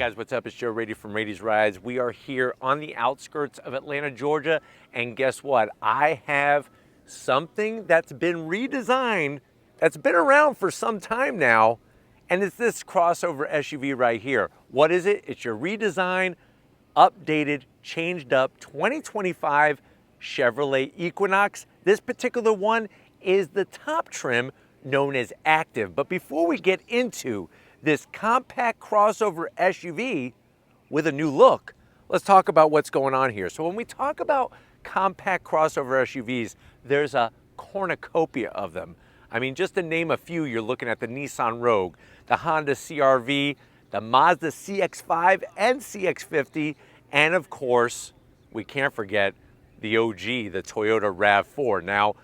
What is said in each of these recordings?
guys, what's up? It's Joe Rady from Rady's Rides. We are here on the outskirts of Atlanta, Georgia, and guess what? I have something that's been redesigned, that's been around for some time now, and it's this crossover SUV right here. What is it? It's your redesigned, updated, changed up 2025 Chevrolet Equinox. This particular one is the top trim known as Active. But before we get into this compact crossover SUV with a new look, let's talk about what's going on here. So when we talk about compact crossover SUVs, there's a cornucopia of them. I mean, just to name a few, you're looking at the Nissan Rogue, the Honda CR-V, the Mazda CX-5 and CX-50, and of course, we can't forget the OG, the Toyota RAV4. Now,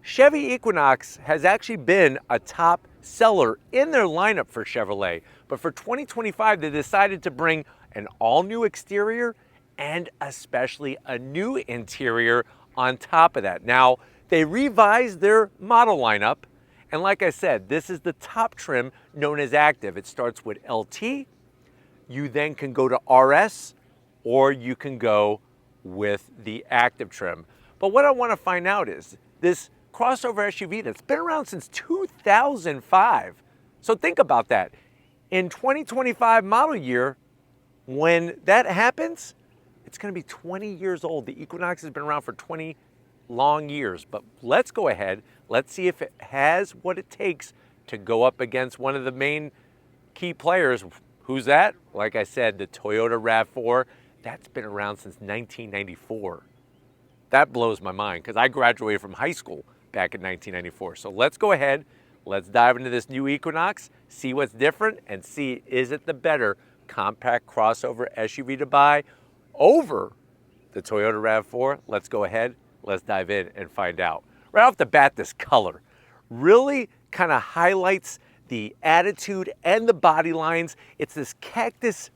Chevy Equinox has actually been a top seller in their lineup for Chevrolet, but for 2025, they decided to bring an all-new exterior and especially a new interior on top of that. Now, they revised their model lineup, and like I said, this is the top trim known as Active. It starts with LT, you then can go to RS, or you can go with the Active trim. But what I want to find out is this crossover SUV that's been around since 2005. So think about that. In 2025 model year, when that happens, it's going to be 20 years old. The Equinox has been around for 20 long years. But let's go ahead. Let's see if it has what it takes to go up against one of the main key players. Who's that? Like I said, the Toyota RAV4. That's been around since 1994. That blows my mind because I graduated from high school back in 1994. So let's go ahead, let's dive into this new Equinox, see what's different, and see is it the better compact crossover SUV to buy over the Toyota RAV4. Let's go ahead, let's dive in and find out. Right off the bat, this color really kind of highlights the attitude and the body lines. It's this cactus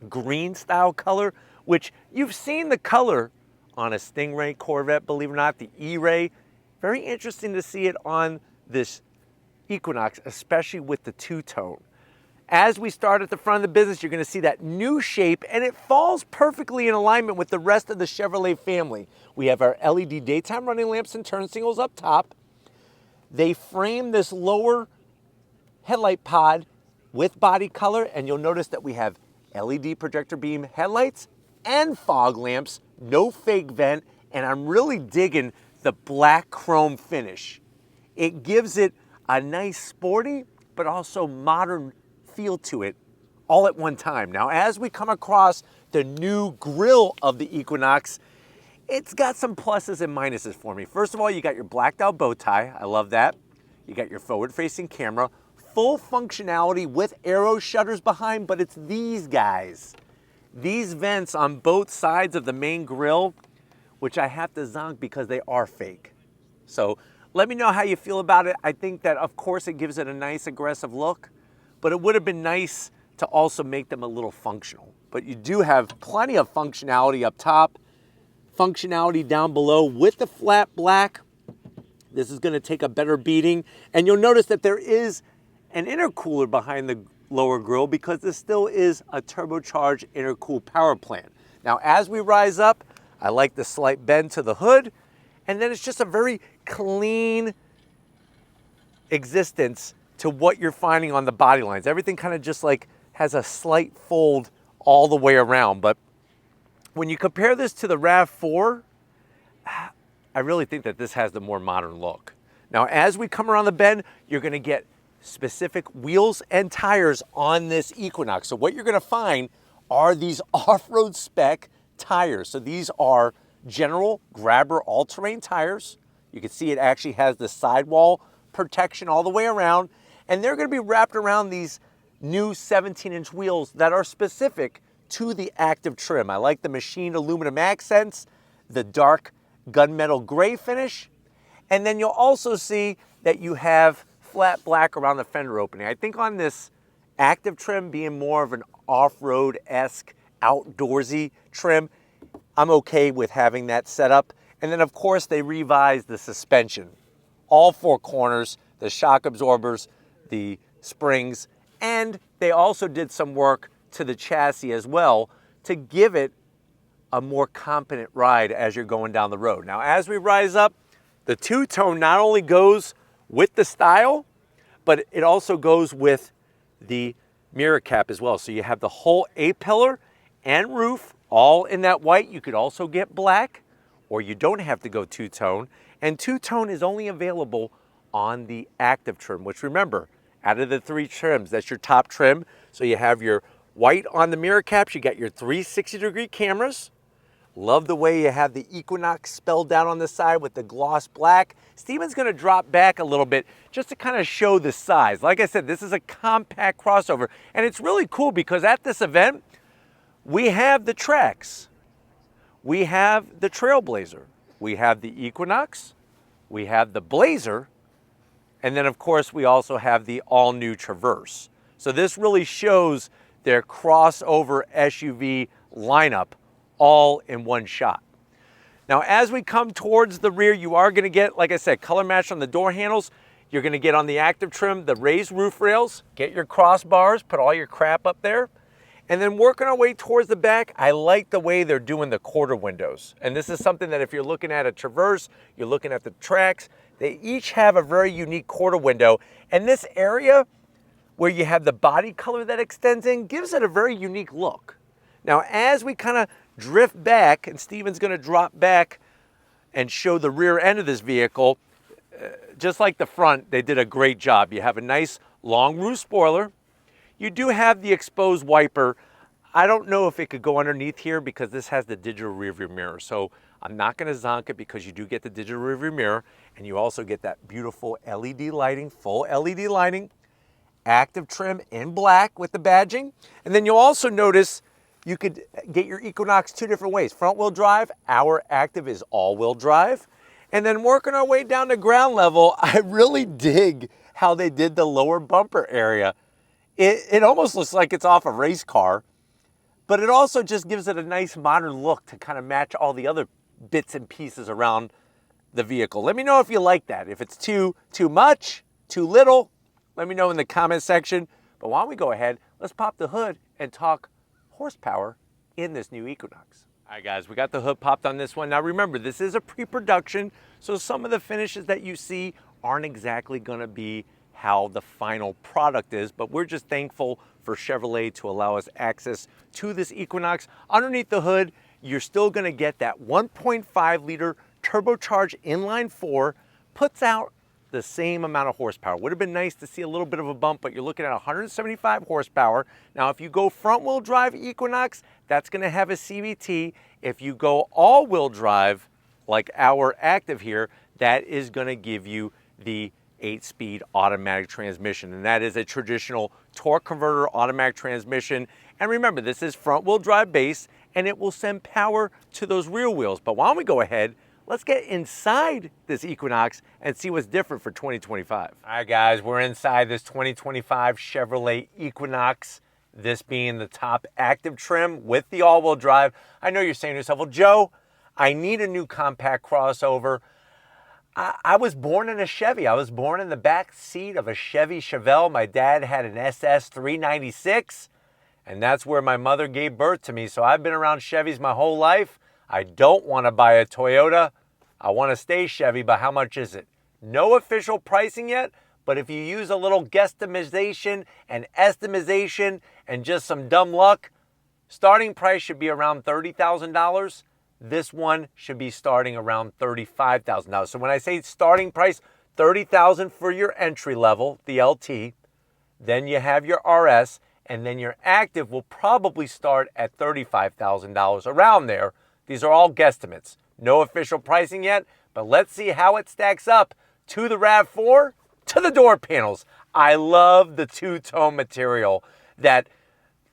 green style color, which you've seen the color on a Stingray Corvette, believe it or not, the E-Ray. Very interesting to see it on this Equinox, especially with the two-tone. As we start at the front of the business, you're going to see that new shape, and it falls perfectly in alignment with the rest of the Chevrolet family. We have our LED daytime running lamps and turn signals up top. They frame this lower headlight pod with body color, and you'll notice that we have LED projector beam headlights and fog lamps, no fake vent, and I'm really digging the black chrome finish. It gives it a nice sporty, but also modern feel to it all at one time. Now, as we come across the new grille of the Equinox, it's got some pluses and minuses for me. First of all, you got your blacked out bow tie. I love that. You got your forward-facing camera, full functionality with aero shutters behind, but it's these guys. These vents on both sides of the main grille, which I have to zonk because they are fake. So let me know how you feel about it. I think that, of course, it gives it a nice aggressive look, but it would have been nice to also make them a little functional. But you do have plenty of functionality up top, functionality down below with the flat black. This is going to take a better beating. And you'll notice that there is an intercooler behind the lower grille because this still is a turbocharged intercooled power plant. Now, as we rise up, I like the slight bend to the hood, and then it's just a very clean existence to what you're finding on the body lines. Everything kind of just like has a slight fold all the way around. But when you compare this to the RAV4, I really think that this has the more modern look. Now, as we come around the bend, you're going to get specific wheels and tires on this Equinox. So what you're going to find are these off-road spec tires. So these are general grabber all-terrain tires. You can see it actually has the sidewall protection all the way around, and they're going to be wrapped around these new 17-inch wheels that are specific to the Active trim. I like the machined aluminum accents, the dark gunmetal gray finish, and then you'll also see that you have flat black around the fender opening. I think on this Active trim being more of an off-road-esque, outdoorsy trim, I'm okay with having that set up. And then, of course, they revised the suspension. All four corners, the shock absorbers, the springs, and they also did some work to the chassis as well to give it a more competent ride as you're going down the road. Now, as we rise up, the two-tone not only goes with the style, but it also goes with the mirror cap as well. So you have the whole A-pillar and roof all in that white. You could also get black, or you don't have to go two-tone. And two-tone is only available on the active trim, which remember, out of the 3 trims, that's your top trim. So you have your white on the mirror caps, you got your 360-degree cameras. Love the way you have the Equinox spelled out on the side with the gloss black. Steven's gonna drop back a little bit just to kind of show the size. Like I said, this is a compact crossover, and it's really cool because at this event, we have the Trax, we have the Trailblazer, we have the Equinox, we have the Blazer, and then of course we also have the all-new Traverse. So this really shows their crossover SUV lineup all in one shot. Now, as we come towards the rear, you are gonna get, like I said, color match on the door handles. You're gonna get on the active trim, the raised roof rails, get your crossbars, put all your crap up there. And then working our way towards the back, I like the way they're doing the quarter windows. And this is something that if you're looking at a Traverse, you're looking at the Trax, they each have a very unique quarter window. And this area where you have the body color that extends in gives it a very unique look. Now, as we kind of drift back, and Steven's gonna drop back and show the rear end of this vehicle, just like the front, they did a great job. You have a nice long roof spoiler. You do have the exposed wiper. I don't know if it could go underneath here because this has the digital rearview mirror. So I'm not gonna zonk it because you do get the digital rearview mirror, and you also get that beautiful LED lighting, full LED lighting, active trim in black with the badging. And then you'll also notice you could get your Equinox 2 different ways. Front wheel drive, our active is all wheel drive. And then working our way down to ground level, I really dig how they did the lower bumper area. It almost looks like it's off a race car, but it also just gives it a nice modern look to kind of match all the other bits and pieces around the vehicle. Let me know if you like that. If it's too much, too little, let me know in the comment section. But why don't we go ahead, let's pop the hood and talk horsepower in this new Equinox. All right, guys, we got the hood popped on this one. Now remember, this is a pre-production, so some of the finishes that you see aren't exactly gonna be how the final product is, but we're just thankful for Chevrolet to allow us access to this Equinox. Underneath the hood, you're still gonna get that 1.5 liter turbocharged inline 4, puts out the same amount of horsepower. Would have been nice to see a little bit of a bump, but you're looking at 175 horsepower. Now, if you go front wheel drive Equinox, that's gonna have a CVT. If you go all wheel drive, like our active here, that is gonna give you the 8-speed automatic transmission. And that is a traditional torque converter automatic transmission. And remember, this is front wheel drive base, and it will send power to those rear wheels. But why don't we go ahead, let's get inside this Equinox and see what's different for 2025. All right, guys, we're inside this 2025 Chevrolet Equinox, this being the top active trim with the all-wheel drive. I know you're saying to yourself, well, Joe, I need a new compact crossover. I was born in a Chevy. I was born in the back seat of a Chevy Chevelle. My dad had an SS 396, and that's where my mother gave birth to me. So I've been around Chevys my whole life. I don't want to buy a Toyota. I want to stay Chevy, but how much is it? No official pricing yet, but if you use a little guesstimation and estimation and just some dumb luck, starting price should be around $30,000. This one should be starting around $35,000. So when I say starting price, $30,000 for your entry level, the LT, then you have your RS, and then your active will probably start at $35,000, around there. These are all guesstimates. No official pricing yet, but let's see how it stacks up to the RAV4, to the door panels. I love the two-tone material, that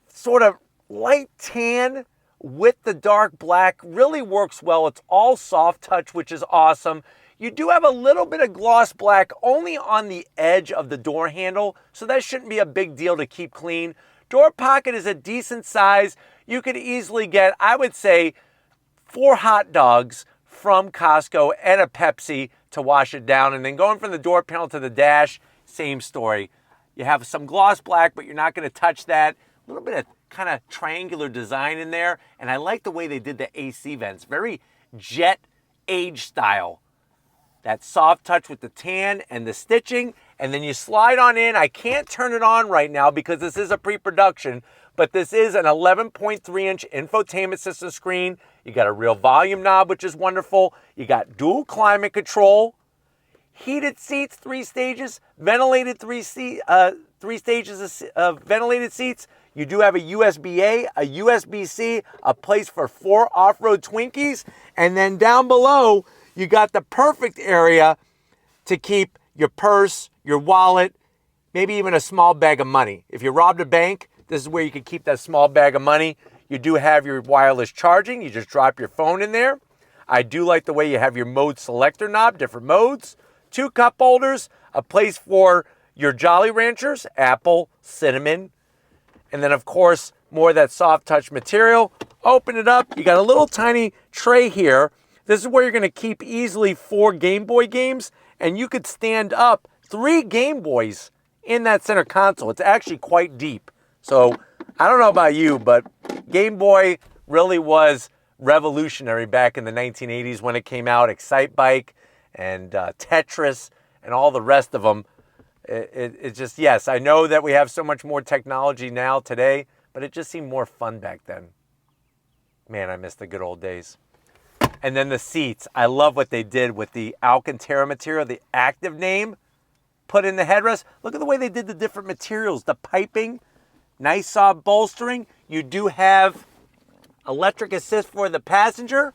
sort of light tan with the dark black really works well. It's all soft touch, which is awesome. You do have a little bit of gloss black only on the edge of the door handle, so that shouldn't be a big deal to keep clean. Door pocket is a decent size. You could easily get, I would say, 4 hot dogs from Costco and a Pepsi to wash it down. And then going from the door panel to the dash, same story. You have some gloss black, but you're not going to touch that. A little bit of kind of triangular design in there. And I like the way they did the AC vents. Very jet age style. That soft touch with the tan and the stitching. And then you slide on in. I can't turn it on right now because this is a pre-production, but this is an 11.3-inch infotainment system screen. You got a real volume knob, which is wonderful. You got dual climate control, heated seats, 3 stages, ventilated 3 stages of ventilated seats. You do have a USB-A, a USB-C, a place for 4 off-road Twinkies, and then down below, you got the perfect area to keep your purse, your wallet, maybe even a small bag of money. If you robbed a bank, this is where you can keep that small bag of money. You do have your wireless charging. You just drop your phone in there. I do like the way you have your mode selector knob, different modes, 2 cup holders, a place for your Jolly Ranchers, apple, cinnamon, and then of course, more of that soft touch material. Open it up. You got a little tiny tray here. This is where you're going to keep easily 4 Game Boy games, and you could stand up 3 Game Boys in that center console. It's actually quite deep. So I don't know about you, but Game Boy really was revolutionary back in the 1980s when it came out. Excite Bike and Tetris and all the rest of them. It just, yes, I know that we have so much more technology now today, but it just seemed more fun back then. Man, I miss the good old days. And then the seats. I love what they did with the Alcantara material, the active name put in the headrest. Look at the way they did the different materials, the piping, nice soft bolstering. You do have electric assist for the passenger.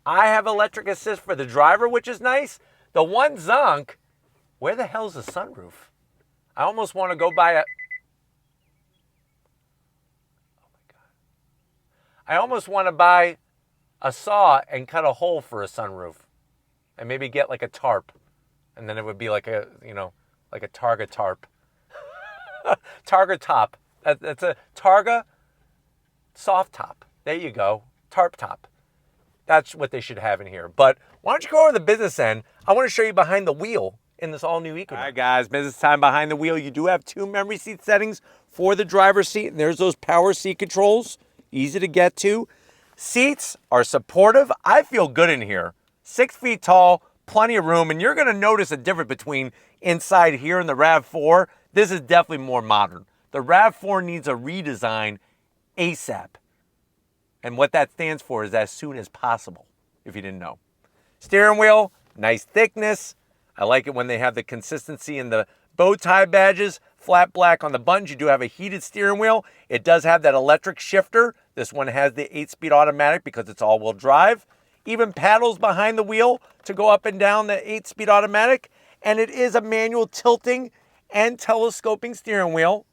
I have electric assist for the driver, which is nice. The one zonk, where the hell's the sunroof? I almost want to go buy a... Oh my God. I almost want to buy a saw and cut a hole for a sunroof and maybe get like a tarp, and then it would be like a, you know, like a Targa tarp. Targa top. That's a Targa soft top. There you go. Tarp top. That's what they should have in here. But why don't you go over the business end? I want to show you behind the wheel in this all-new Equinox. All right, guys, business time behind the wheel. You do have 2 memory seat settings for the driver's seat, and there's those power seat controls. Easy to get to. Seats are supportive. I feel good in here. 6 feet tall, plenty of room, and you're going to notice a difference between inside here and the RAV4. This is definitely more modern. The RAV4 needs a redesign ASAP. And what that stands for is as soon as possible, if you didn't know. Steering wheel, nice thickness. I like it when they have the consistency in the bow tie badges. Flat black on the buttons. You do have a heated steering wheel. It does have that electric shifter. This one has the 8-speed automatic because it's all-wheel drive. Even paddles behind the wheel to go up and down the 8-speed automatic. And it is a manual tilting and telescoping steering wheel.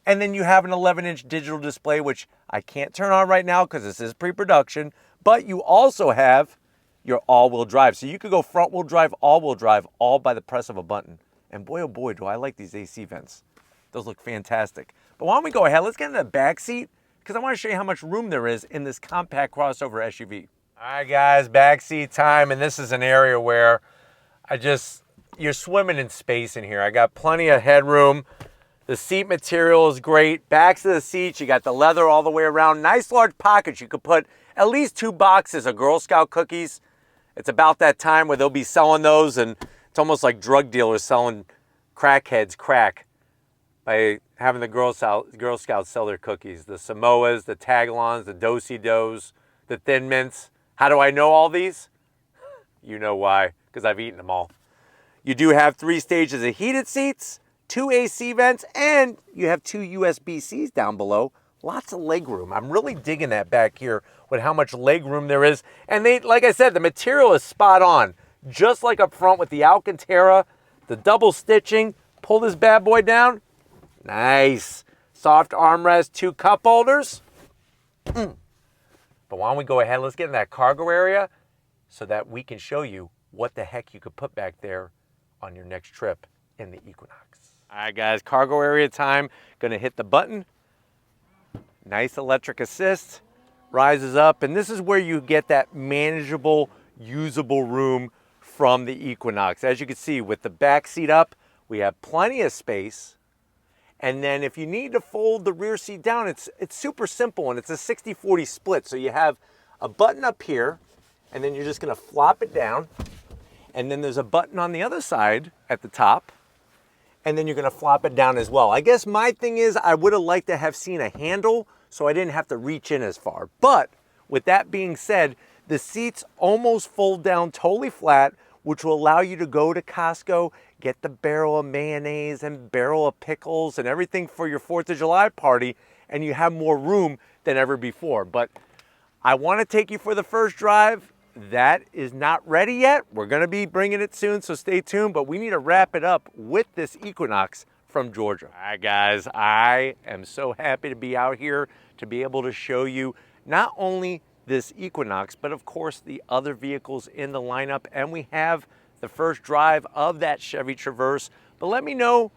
And then you have an 11-inch digital display, which I can't turn on right now because this is pre-production. But you also have your all-wheel drive. So you could go front-wheel drive, all-wheel drive, all by the press of a button. And boy, oh boy, do I like these AC vents. Those look fantastic. But why don't we go ahead, let's get in the back seat because I want to show you how much room there is in this compact crossover SUV. All right, guys, back seat time. And this is an area where you're swimming in space in here. I got plenty of headroom. The seat material is great. Backs of the seats, you got the leather all the way around. Nice large pockets. You could put at least 2 boxes of Girl Scout cookies. It's about that time where they'll be selling those, and it's almost like drug dealers selling crackheads crack by having the Girl Scouts sell their cookies. The Samoas, the Tagalongs, the Do-Si-Dos, the Thin Mints. How do I know all these? You know why, because I've eaten them all. You do have 3 stages of heated seats, 2 AC vents, and you have 2 USB-Cs down below. Lots of leg room. I'm really digging that back here with how much leg room there is. And like I said, the material is spot on. Just like up front with the Alcantara, the double stitching. Pull this bad boy down. Nice. Soft armrest, 2 cup holders. But why don't we go ahead, let's get in that cargo area so that we can show you what the heck you could put back there on your next trip in the Equinox. All right, guys, cargo area time. Gonna hit the button. Nice electric assist, rises up, and this is where you get that manageable, usable room from the Equinox. As you can see, with the back seat up, we have plenty of space, And then if you need to fold the rear seat down, it's super simple, and it's a 60-40 split. So you have a button up here, and then you're just gonna flop it down. And then there's a button on the other side at the top, and then you're gonna flop it down as well. I guess my thing is I would have liked to have seen a handle so I didn't have to reach in as far. But with that being said, the seats almost fold down totally flat, which will allow you to go to Costco, get the barrel of mayonnaise and barrel of pickles and everything for your 4th of July party, and you have more room than ever before. But I wanna take you for the first drive. That is not ready yet. We're gonna be bringing it soon, so stay tuned, but we need to wrap it up with this Equinox from Georgia. All right, guys, I am so happy to be out here to be able to show you not only this Equinox, but of course the other vehicles in the lineup, and we have the first drive of that Chevy Traverse. But let me know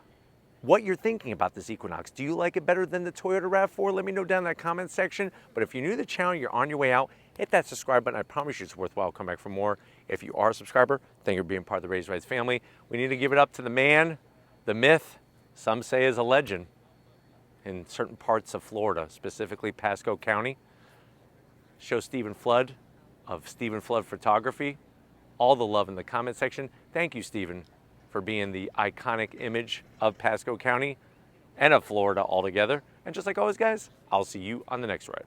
what you're thinking about this Equinox. Do you like it better than the Toyota RAV4? Let me know down in that comment section. But if you're new to the channel, you're on your way out, hit that subscribe button. I promise you it's worthwhile. Come back for more. If you are a subscriber, thank you for being part of the Raised Rights family. We need to give it up to the man, the myth, some say is a legend in certain parts of Florida, specifically Pasco County. Show Stephen Flood of Stephen Flood Photography all the love in the comment section. Thank you, Stephen, for being the iconic image of Pasco County and of Florida altogether. And just like always, guys, I'll see you on the next ride.